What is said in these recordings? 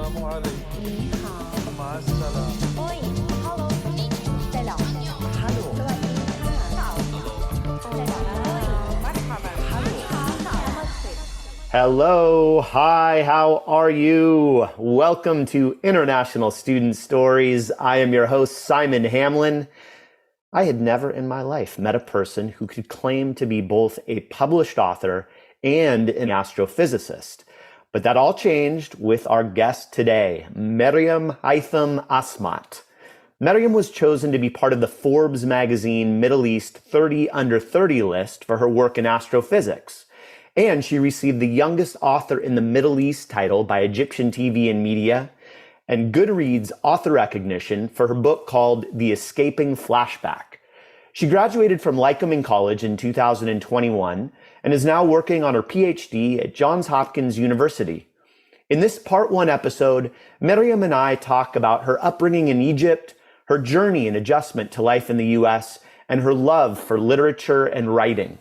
你好。马斯拉。Oi, hello, selam. Hello. สวัสดีค่ะ Hello, hi, how are you? Welcome to International Student Stories. I am your host, Simon Hamlin. I had never in my life met a person who could claim to be both a published author and an astrophysicist. But that all changed with our guest today, Maryam Esmat. Maryam was chosen to be part of the Forbes magazine Middle East 30 Under 30 list for her work in astrophysics. And she received the youngest author in the Middle East title by Egyptian TV and Media, and Goodreads author recognition for her book called The Escaping Flashback. She graduated from Lycoming College in 2021 and is now working on her Ph.D. at Johns Hopkins University. In this Part 1 episode, Maryam and I talk about her upbringing in Egypt, her journey and adjustment to life in the U.S., and her love for literature and writing.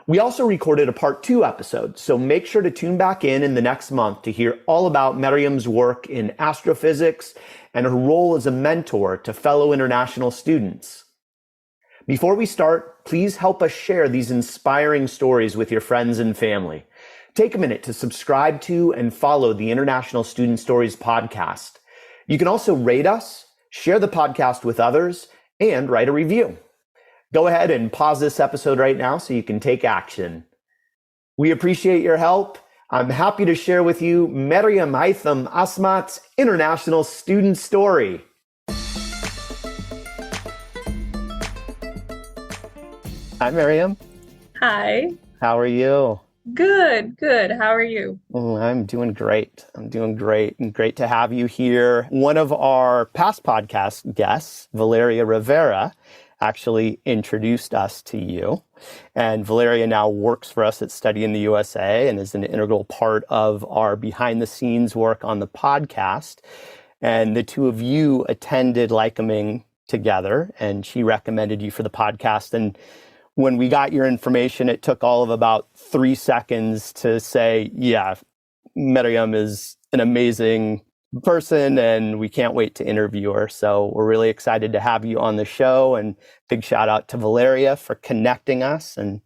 We also recorded a Part 2 episode, so make sure to tune back in the next month to hear all about Maryam's work in astrophysics and her role as a mentor to fellow international students. Before we start, please help us share these inspiring stories with your friends and family. Take a minute to subscribe to and follow the International Student Stories podcast. You can also rate us, share the podcast with others, and write a review. Go ahead and pause this episode right now so you can take action. We appreciate your help. I'm happy to share with you Maryam Esmat's International Student Story. Hi, Maryam. Hi. How are you? Good. How are you? I'm doing great. And great to have you here. One of our past podcast guests, Valeria Rivera, actually introduced us to you. And Valeria now works for us at Study in the USA and is an integral part of our behind-the-scenes work on the podcast. And the two of you attended Lycoming together, and she recommended you for the podcast. And when we got your information, it took all of about 3 seconds to say, yeah, Maryam is an amazing person and we can't wait to interview her. So we're really excited to have you on the show, and big shout out to Valeria for connecting us, and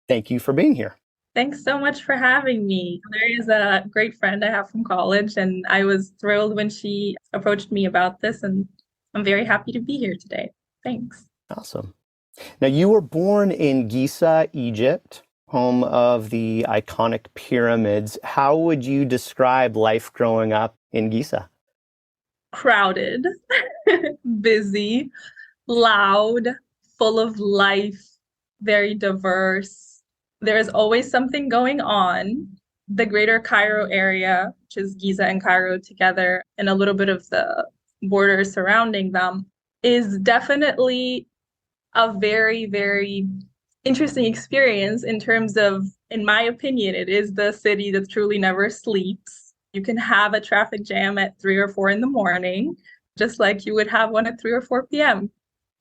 thank you for being here. Thanks so much for having me. Larry is a great friend I have from college, and I was thrilled when she approached me about this, and I'm very happy to be here today. Thanks. Awesome. Now, you were born in Giza, Egypt, home of the iconic pyramids. How would you describe life growing up in Giza? Crowded, busy, loud, full of life, very diverse. There's always something going on. The greater Cairo area, which is Giza and Cairo together, and a little bit of the borders surrounding them, is definitely a very, very interesting experience in terms of, in my opinion, it is the city that truly never sleeps. You can have a traffic jam at 3 or 4 in the morning, just like you would have one at 3 or 4 p.m.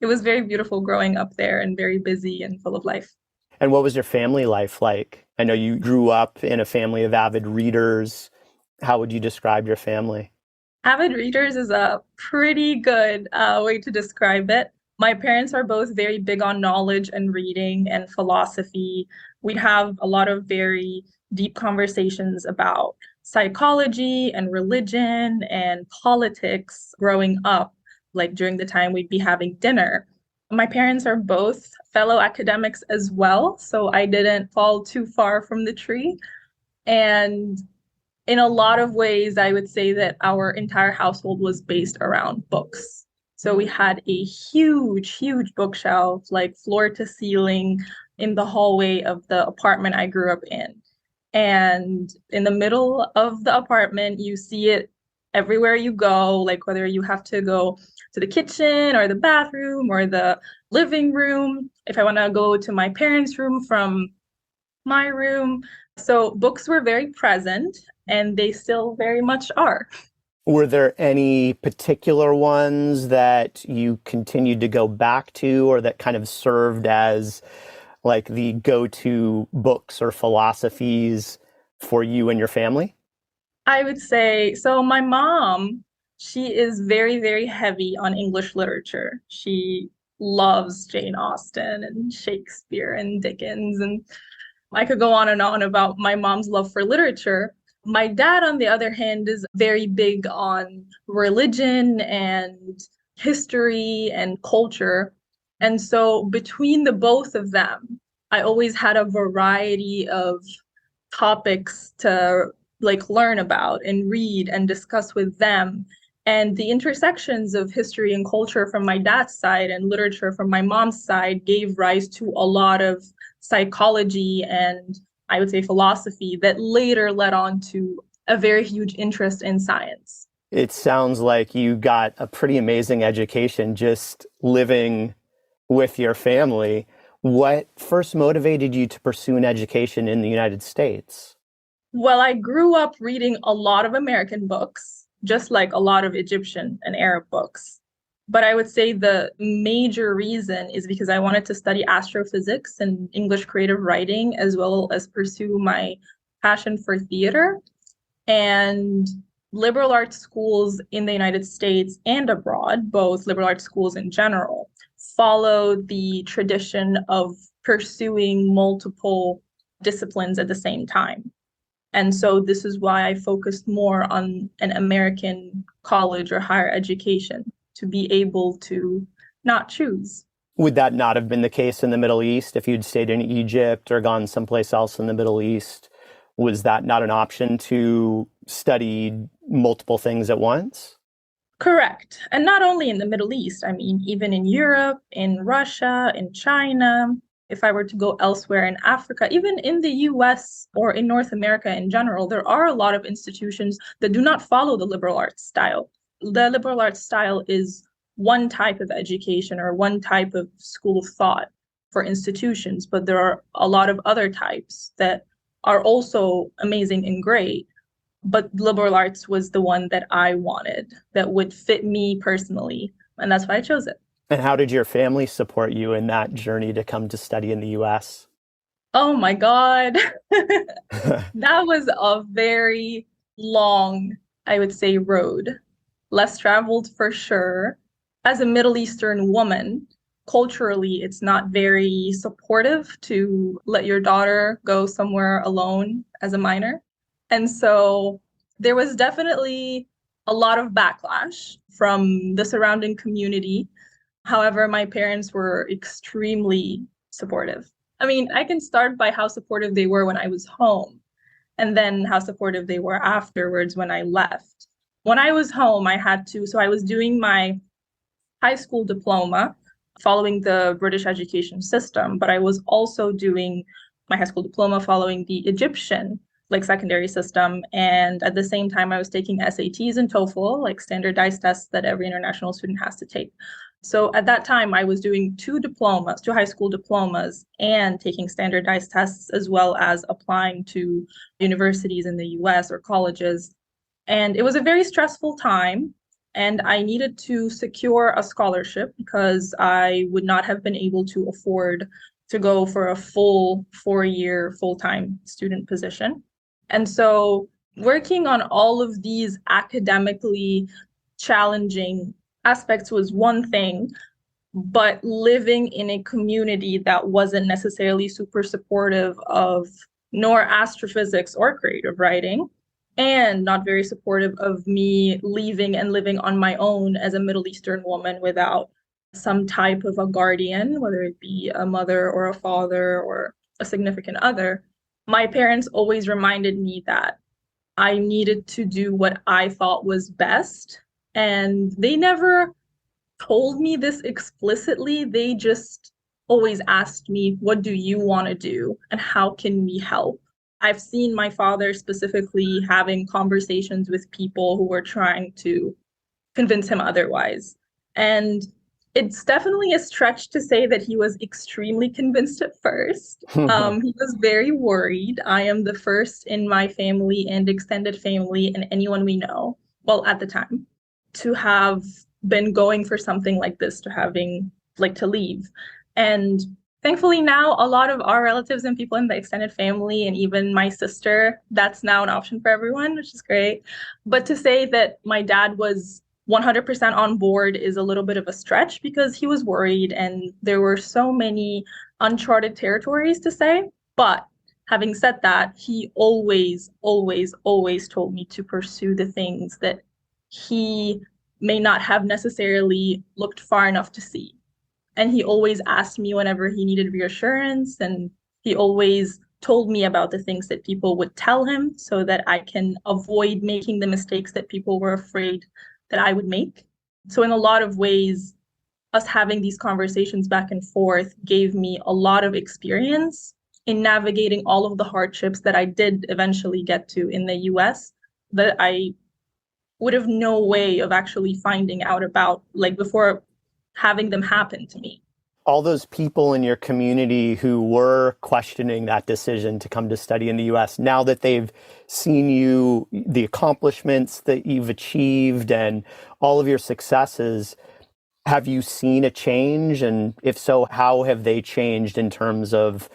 It was very beautiful growing up there and very busy and full of life. And what was your family life like? I know you grew up in a family of avid readers. How would you describe your family? Avid readers is a pretty good way to describe it. My parents are both very big on knowledge and reading and philosophy. We'd have a lot of very deep conversations about psychology and religion and politics growing up, like during the time we'd be having dinner. My parents are both fellow academics as well, so I didn't fall too far from the tree. And in a lot of ways, I would say that our entire household was based around books. So we had a huge bookshelf, like floor to ceiling, in the hallway of the apartment I grew up in. And in the middle of the apartment, you see it everywhere you go, like whether you have to go to the kitchen or the bathroom or the living room, if I want to go to my parents' room from my room. So books were very present, and they still very much are. Were there any particular ones that you continued to go back to, or that kind of served as like the go-to books or philosophies for you and your family? I would say, so my mom, she is very, very heavy on English literature. She loves Jane Austen and Shakespeare and Dickens, and I could go on and on about my mom's love for literature. My dad, on the other hand, is very big on religion and history and culture. And so between the both of them, I always had a variety of topics to like learn about and read and discuss with them. And the intersections of history and culture from my dad's side and literature from my mom's side gave rise to a lot of psychology and I would say philosophy that later led on to a very huge interest in science. It sounds like you got a pretty amazing education just living with your family. What first motivated you to pursue an education in the United States? Well, I grew up reading a lot of American books, just like a lot of Egyptian and Arab books. But I would say the major reason is because I wanted to study astrophysics and English creative writing, as well as pursue my passion for theater. And liberal arts schools in the United States and abroad, both liberal arts schools in general, follow the tradition of pursuing multiple disciplines at the same time. And so this is why I focused more on an American college or higher education to be able to not choose. Would that not have been the case in the Middle East if you'd stayed in Egypt or gone someplace else in the Middle East? Was that not an option to study multiple things at once? Correct. And not only in the Middle East, I mean, even in Europe, in Russia, in China, if I were to go elsewhere in Africa, even in the US or in North America in general, there are a lot of institutions that do not follow the liberal arts style. The liberal arts style is one type of education or one type of school of thought for institutions, but there are a lot of other types that are also amazing and great. But liberal arts was the one that I wanted that would fit me personally, and that's why I chose it. And how did your family support you in that journey to come to study in the US? Oh my God. That was a very long, I would say, road. Less traveled for sure. As a Middle Eastern woman, culturally, it's not very supportive to let your daughter go somewhere alone as a minor. And so there was definitely a lot of backlash from the surrounding community. However, my parents were extremely supportive. I mean, I can start by how supportive they were when I was home, and then how supportive they were afterwards when I left. When I was home, so I was doing my high school diploma following the British education system, but I was also doing my high school diploma following the Egyptian like secondary system. And at the same time, I was taking SATs and TOEFL, like standardized tests that every international student has to take. So at that time, I was doing two high school diplomas, and taking standardized tests, as well as applying to universities in the US or colleges. And it was a very stressful time. And I needed to secure a scholarship because I would not have been able to afford to go for a full 4-year full-time student position. And so working on all of these academically challenging aspects was one thing, but living in a community that wasn't necessarily super supportive of nor astrophysics or creative writing, and not very supportive of me leaving and living on my own as a Middle Eastern woman without some type of a guardian, whether it be a mother or a father or a significant other. My parents always reminded me that I needed to do what I thought was best. And they never told me this explicitly. They just always asked me, what do you want to do? And how can we help? I've seen my father specifically having conversations with people who were trying to convince him otherwise. And it's definitely a stretch to say that he was extremely convinced at first. He was very worried. I am the first in my family and extended family and anyone we know, well, at the time, to have been going for something like this, to having like to leave. And Thankfully now a lot of our relatives and people in the extended family and even my sister, that's now an option for everyone, which is great. But to say that my dad was 100% on board is a little bit of a stretch because he was worried and there were so many uncharted territories to say. But having said that, he always, always, always told me to pursue the things that he may not have necessarily looked far enough to see. And he always asked me whenever he needed reassurance, and he always told me about the things that people would tell him so that I can avoid making the mistakes that people were afraid that I would make. So in a lot of ways, us having these conversations back and forth gave me a lot of experience in navigating all of the hardships that I did eventually get to in the US that I would have no way of actually finding out about, like before having them happen to me. All those people in your community who were questioning that decision to come to study in the US, now that they've seen you, the accomplishments that you've achieved and all of your successes, have you seen a change? And if so, how have they changed in terms of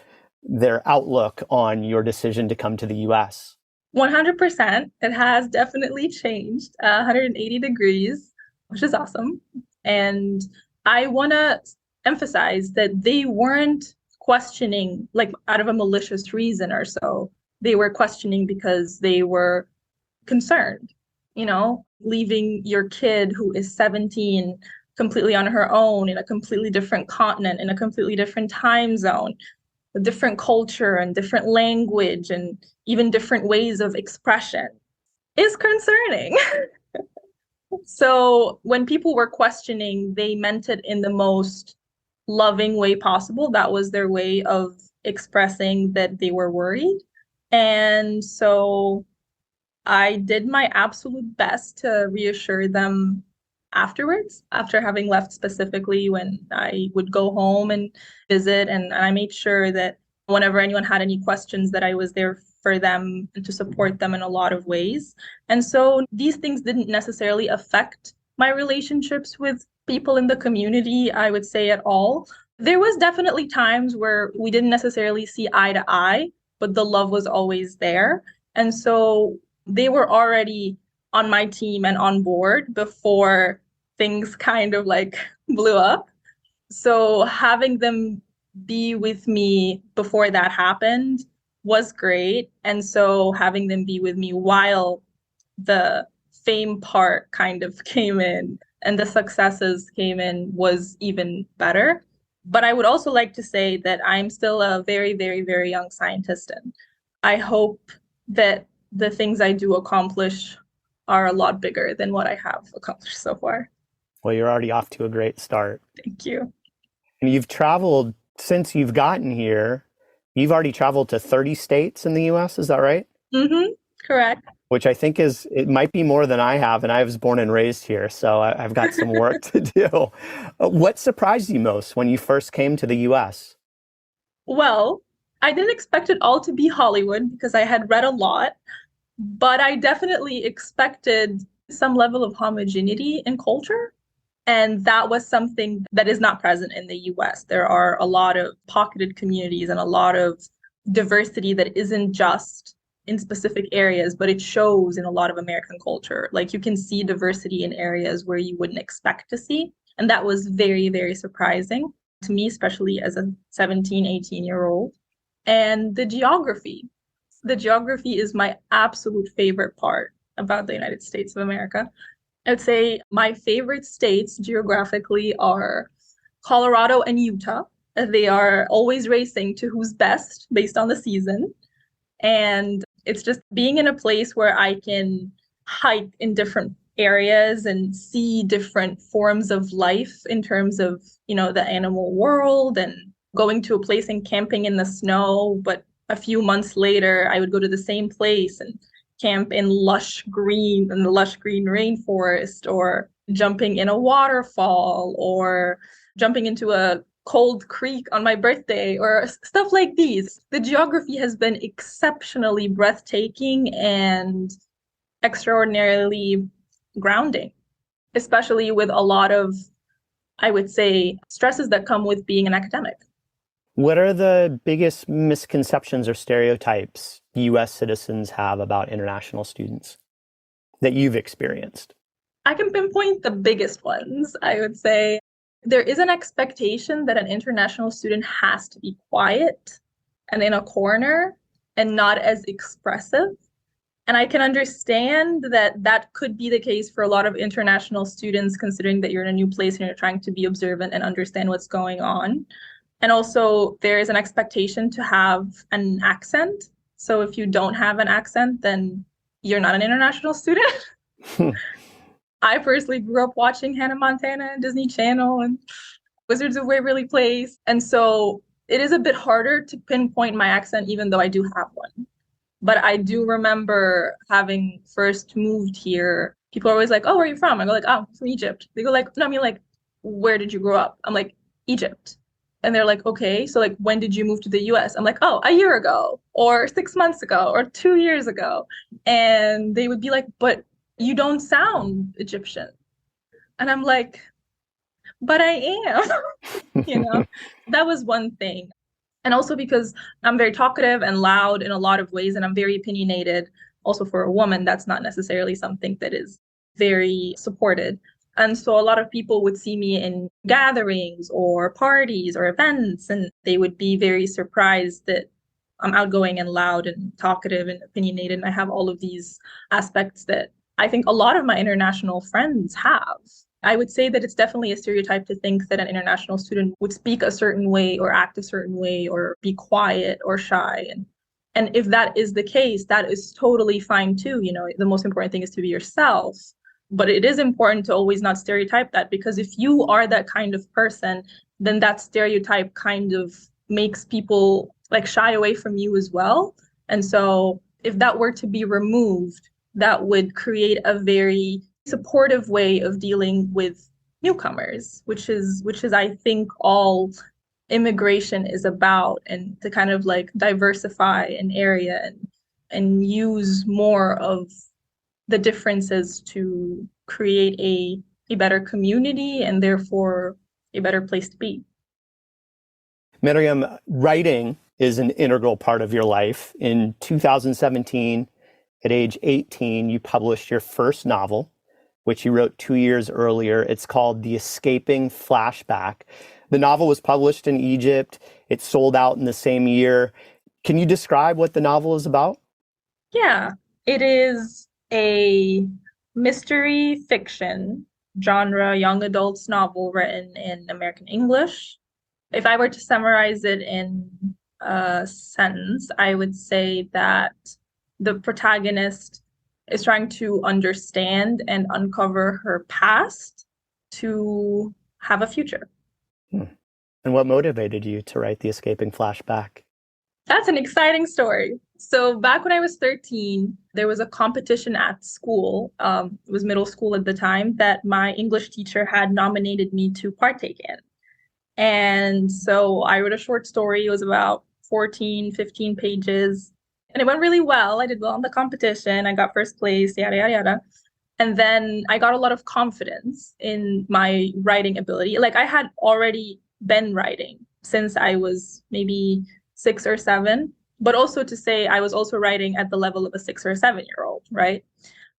their outlook on your decision to come to the US? 100%. It has definitely changed 180 degrees, which is awesome. And I want to emphasize that they weren't questioning like out of a malicious reason or so. They were questioning because they were concerned, leaving your kid who is 17 completely on her own in a completely different continent, in a completely different time zone, a different culture and different language and even different ways of expression is concerning. So when people were questioning, they meant it in the most loving way possible. That was their way of expressing that they were worried. And so I did my absolute best to reassure them afterwards, after having left specifically when I would go home and visit. And I made sure that whenever anyone had any questions, that I was there for them and to support them in a lot of ways. And so these things didn't necessarily affect my relationships with people in the community, I would say, at all. There was definitely times where we didn't necessarily see eye to eye, but the love was always there. And so they were already on my team and on board before things kind of like blew up. So having them be with me before that happened was great. And so having them be with me while the fame part kind of came in and the successes came in was even better. But I would also like to say that I'm still a very, very, very young scientist. And I hope that the things I do accomplish are a lot bigger than what I have accomplished so far. Well, you're already off to a great start. Thank you. And you've traveled since you've gotten here. You've already traveled to 30 states in the US, is that right? Mm-hmm. Correct. Which I think it might be more than I have, and I was born and raised here, so I've got some work to do. What surprised you most when you first came to the US? Well, I didn't expect it all to be Hollywood because I had read a lot, but I definitely expected some level of homogeneity in culture. And that was something that is not present in the US. There are a lot of pocketed communities and a lot of diversity that isn't just in specific areas, but it shows in a lot of American culture. Like you can see diversity in areas where you wouldn't expect to see. And that was very, very surprising to me, especially as a 17, 18-year-old. And the geography. The geography is my absolute favorite part about the United States of America. I'd say my favorite states geographically are Colorado and Utah. They are always racing to who's best based on the season. And it's just being in a place where I can hike in different areas and see different forms of life in terms of, the animal world, and going to a place and camping in the snow. But a few months later, I would go to the same place and camp in the lush green rainforest, or jumping in a waterfall, or jumping into a cold creek on my birthday, or stuff like these. The geography has been exceptionally breathtaking and extraordinarily grounding, especially with a lot of, I would say, stresses that come with being an academic. What are the biggest misconceptions or stereotypes U.S. citizens have about international students that you've experienced? I can pinpoint the biggest ones, I would say. There is an expectation that an international student has to be quiet and in a corner and not as expressive. And I can understand that that could be the case for a lot of international students, considering that you're in a new place and you're trying to be observant and understand what's going on. And also, there is an expectation to have an accent. So if you don't have an accent, then you're not an international student. I personally grew up watching Hannah Montana and Disney Channel and Wizards of Waverly Place. And so it is a bit harder to pinpoint my accent, even though I do have one. But I do remember having first moved here, people are always like, oh, where are you from? I go like, oh, I'm from Egypt. They go like, no, I mean like, where did you grow up? I'm like, Egypt. And they're like, okay, so like, when did you move to the US? I'm like, oh, a year ago, or 6 months ago, or 2 years ago. And they would be like, but you don't sound Egyptian. And I'm like, but I am, that was one thing. And also because I'm very talkative and loud in a lot of ways, and I'm very opinionated. Also for a woman, that's not necessarily something that is very supported. And so a lot of people would see me in gatherings or parties or events, and they would be very surprised that I'm outgoing and loud and talkative and opinionated. And I have all of these aspects that I think a lot of my international friends have. I would say that it's definitely a stereotype to think that an international student would speak a certain way or act a certain way or be quiet or shy. And if that is the case, that is totally fine too. The most important thing is to be yourself. But it is important to always not stereotype that, because if you are that kind of person, then that stereotype kind of makes people like shy away from you as well. And so if that were to be removed, that would create a very supportive way of dealing with newcomers, which is I think all immigration is about, and to kind of like diversify an area and use more of the differences to create a better community and therefore a better place to be. Maryam, writing is an integral part of your life. In 2017, at age 18, you published your first novel, which you wrote 2 years earlier. It's called The Escaping Flashback. The novel was published in Egypt. It sold out in the same year. Can you describe what the novel is about? Yeah, it is a mystery fiction genre, young adults novel written in American English. If I were to summarize it in a sentence, I would say that the protagonist is trying to understand and uncover her past to have a future. And what motivated you to write The Escaping Flashback? That's an exciting story. So back when I was 13, there was a competition at school, it was middle school at the time, that my English teacher had nominated me to partake in. And so I wrote a short story. It was about 14, 15 pages. And it went really well. I did well in the competition. I got first place, yada, yada, yada. And then I got a lot of confidence in my writing ability. Like I had already been writing since I was maybe 6 or 7, but also to say I was also writing at the level of a 6 or 7-year-old, right?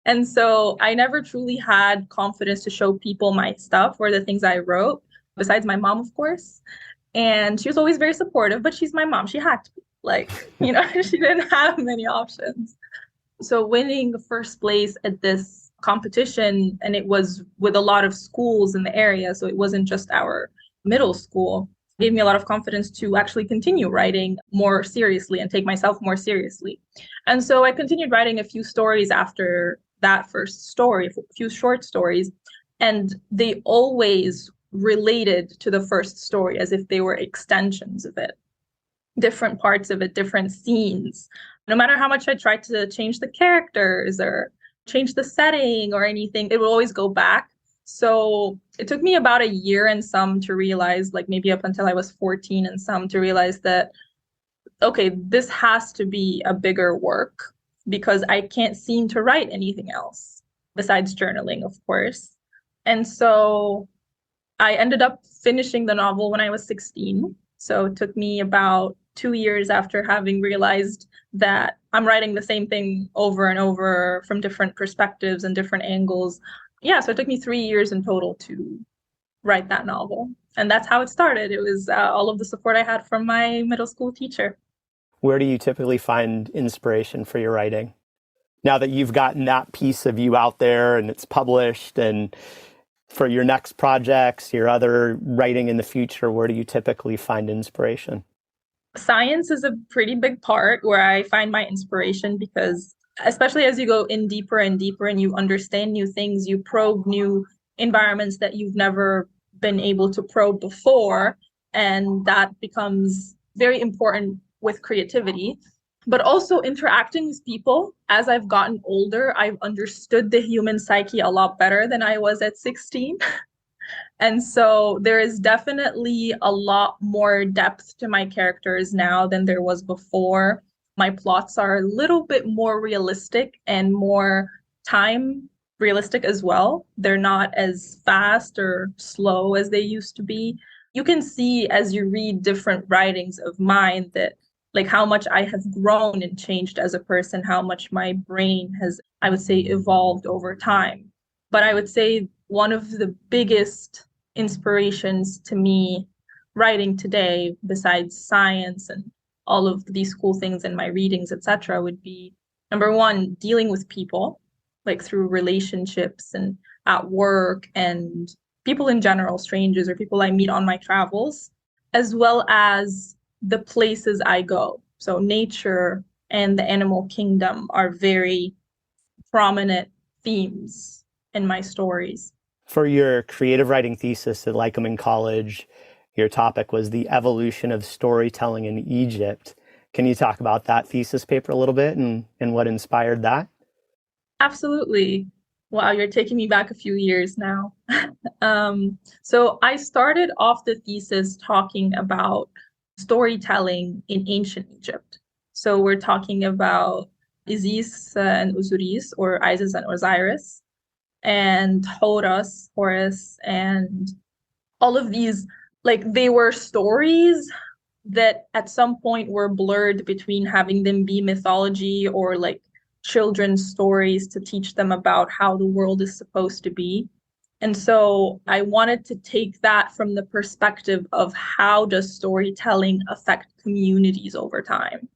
And so I never truly had confidence to show people my stuff or the things I wrote, besides my mom, of course. And she was always very supportive, but she's my mom. She had to be. Like, she didn't have many options. So winning first place at this competition, and it was with a lot of schools in the area, so it wasn't just our middle school, gave me a lot of confidence to actually continue writing more seriously and take myself more seriously. And so I continued writing a few stories after that first story, a few short stories, and they always related to the first story as if they were extensions of it, different parts of it, different scenes. No matter how much I tried to change the characters or change the setting or anything, it would always go back. So it took me about a year and some to realize, like maybe up until I was 14 and some, to realize that, okay, this has to be a bigger work because I can't seem to write anything else besides journaling, of course. And so I ended up finishing the novel when I was 16. So it took me about 2 years after having realized that I'm writing the same thing over and over from different perspectives and different angles. Yeah, so it took me 3 years in total to write that novel. And that's how it started. It was all of the support I had from my middle school teacher. Where do you typically find inspiration for your writing? Now that you've gotten that piece of you out there and it's published, and for your next projects, your other writing in the future, where do you typically find inspiration? Science is a pretty big part where I find my inspiration because, especially as you go in deeper and deeper and you understand new things, you probe new environments that you've never been able to probe before. And that becomes very important with creativity. But also interacting with people. As I've gotten older, I've understood the human psyche a lot better than I was at 16. And so there is definitely a lot more depth to my characters now than there was before. My plots are a little bit more realistic and more time realistic as well. They're not as fast or slow as they used to be. You can see as you read different writings of mine that like how much I have grown and changed as a person, how much my brain has, I would say, evolved over time. But I would say one of the biggest inspirations to me writing today, besides science and all of these cool things in my readings, etc., would be number one, dealing with people, like through relationships and at work and people in general, strangers or people I meet on my travels, as well as the places I go. So nature and the animal kingdom are very prominent themes in my stories. For your creative writing thesis at Lycoming College, your topic was the evolution of storytelling in Egypt. Can you talk about that thesis paper a little bit and what inspired that? Absolutely. Wow, you're taking me back a few years now. So I started off the thesis talking about storytelling in ancient Egypt. So we're talking about Isis and Osiris, or Isis and Osiris, and Horus, and all of these, like they were stories that at some point were blurred between having them be mythology or like children's stories to teach them about how the world is supposed to be. And so I wanted to take that from the perspective of how does storytelling affect communities over time.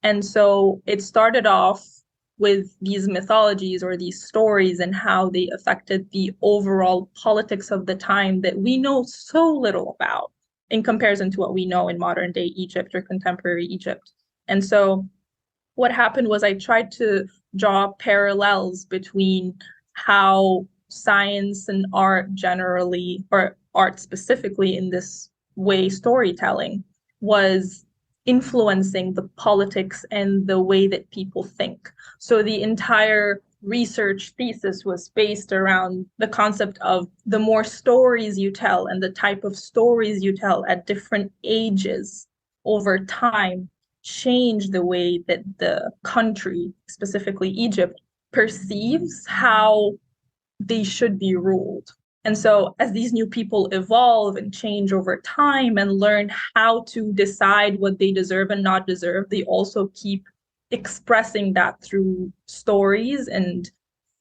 And so it started off with these mythologies or these stories and how they affected the overall politics of the time that we know so little about in comparison to what we know in modern day Egypt or contemporary Egypt. And so what happened was I tried to draw parallels between how science and art generally, or art specifically in this way, storytelling was influencing the politics and the way that people think. So the entire research thesis was based around the concept of the more stories you tell and the type of stories you tell at different ages over time change the way that the country, specifically Egypt, perceives how they should be ruled. And so as these new people evolve and change over time and learn how to decide what they deserve and not deserve, they also keep expressing that through stories and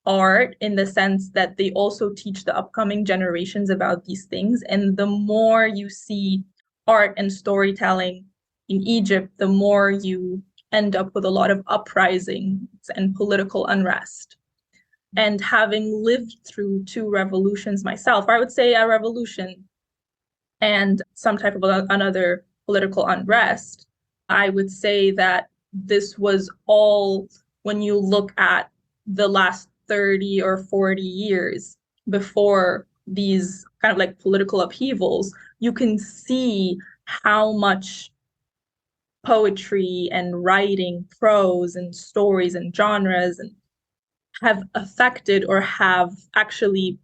art in the sense that they also teach the upcoming generations about these things. And the more you see art and storytelling in Egypt, the more you end up with a lot of uprisings and political unrest. And having lived through two revolutions myself, or I would say a revolution and some type of another political unrest, I would say that this was all, when you look at the last 30 or 40 years before these kind of like political upheavals, you can see how much poetry and writing, prose and stories and genres and have affected or have actually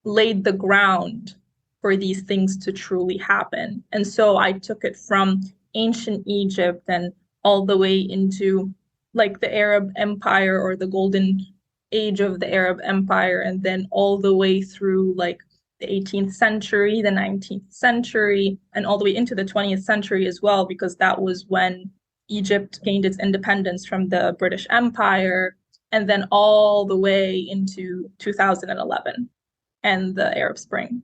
laid the ground for these things to truly happen. And so I took it from ancient Egypt and all the way into like the Arab Empire or the golden age of the Arab Empire, and then all the way through like the 18th century, the 19th century, and all the way into the 20th century as well, because that was when Egypt gained its independence from the British Empire, and then all the way into 2011 and the Arab Spring.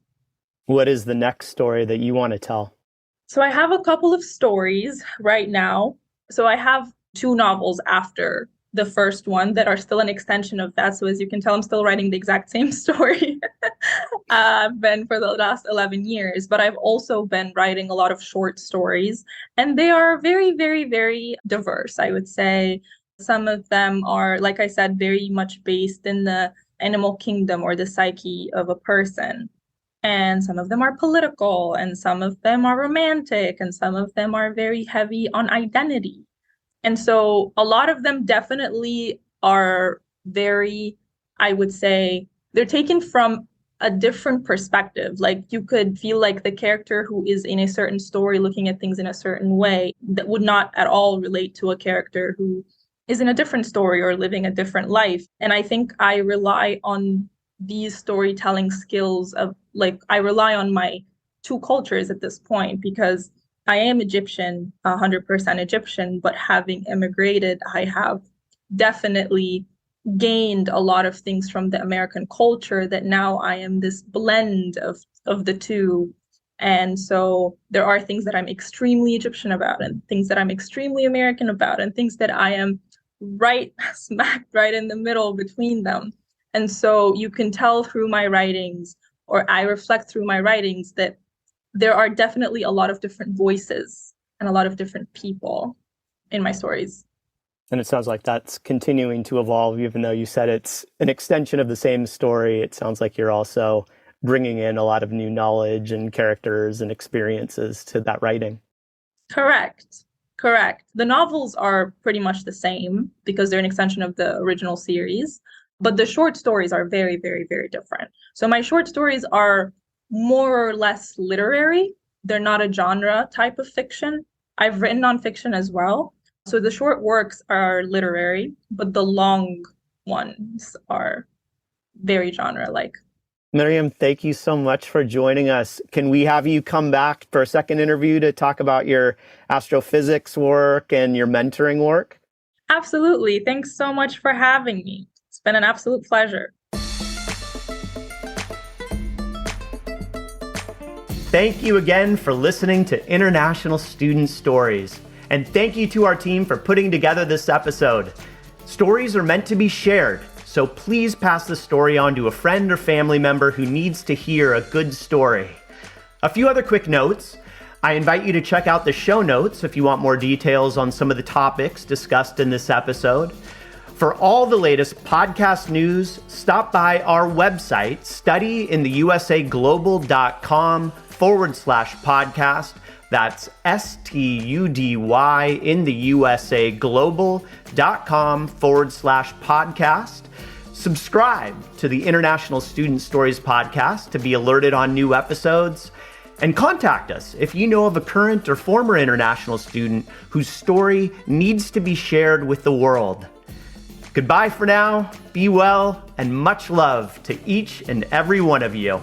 What is the next story that you want to tell? So I have a couple of stories right now. So I have two novels after the first one that are still an extension of that. So as you can tell, I'm still writing the exact same story. I've been for the last 11 years, but I've also been writing a lot of short stories, and they are very, very, very diverse, I would say. Some of them are, like I said, very much based in the animal kingdom or the psyche of a person. And some of them are political, and some of them are romantic, and some of them are very heavy on identity. And so a lot of them definitely are very, I would say, they're taken from a different perspective. Like you could feel like the character who is in a certain story looking at things in a certain way that would not at all relate to a character who is in a different story or living a different life. And I think I rely on these storytelling skills of I rely on my two cultures at this point, because I am Egyptian, 100% Egyptian, but having immigrated, I have definitely gained a lot of things from the American culture that now I am this blend of the two. And so there are things that I'm extremely Egyptian about, and things that I'm extremely American about, and things that I am smacked right in the middle between them. And so you can tell through my writings, or I reflect through my writings, that there are definitely a lot of different voices and a lot of different people in my stories. And it sounds like that's continuing to evolve, even though you said it's an extension of the same story. It sounds like you're also bringing in a lot of new knowledge and characters and experiences to that writing. Correct. The novels are pretty much the same because they're an extension of the original series, but the short stories are very, very, very different. So my short stories are more or less literary. They're not a genre type of fiction. I've written nonfiction as well. So the short works are literary, but the long ones are very genre-like. Maryam, thank you so much for joining us. Can we have you come back for a second interview to talk about your astrophysics work and your mentoring work? Absolutely. Thanks so much for having me. It's been an absolute pleasure. Thank you again for listening to International Student Stories. And thank you to our team for putting together this episode. Stories are meant to be shared, so please pass the story on to a friend or family member who needs to hear a good story. A few other quick notes. I invite you to check out the show notes if you want more details on some of the topics discussed in this episode. For all the latest podcast news, stop by our website, studyintheusaglobal.com/podcast. That's STUDY in the USA global.com/podcast. Subscribe to the International Student Stories podcast to be alerted on new episodes. And contact us if you know of a current or former international student whose story needs to be shared with the world. Goodbye for now, be well, and much love to each and every one of you.